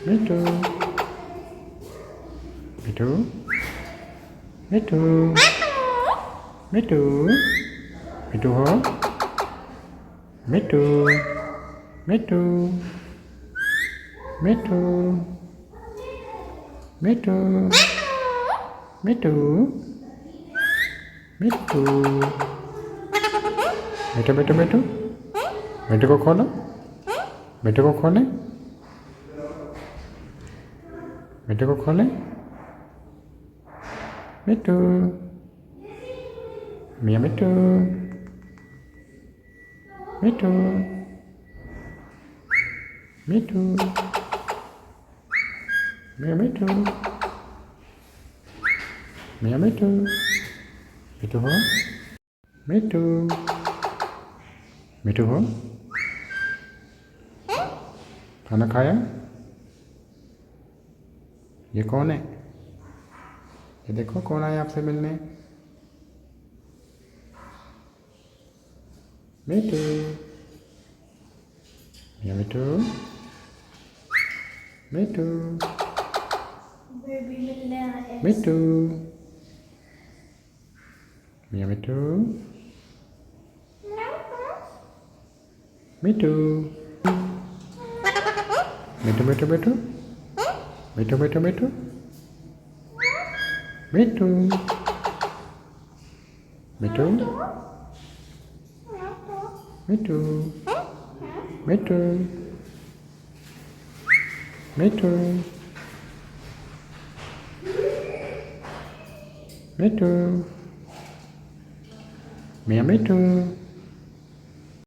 Me too. Me too. Me too. Me too. Me too hả? Me too. Me too. Me too. Me too. Me too. Me too. बेटो बेटो बेटो बेटे को खोलो बेटे को खोले बेटे को खोले बेटू मियाँ बेटू बेटू बेटू मियाँ बेटू मियाँ बेटू बेटू हो बेटू बेटू हो खाना खाया ये कौन है ये देखो कौन आया आपसे मिलने बेटू मियाँ बेटू बेटू बेबी मिलने आए बेटू मियाँ बेटू बेटू बेटू बेटू बेटू बेटू बेटू बेटू बेटू बेटू बेटू बेटू बेटू बेटू मियाँ बेटू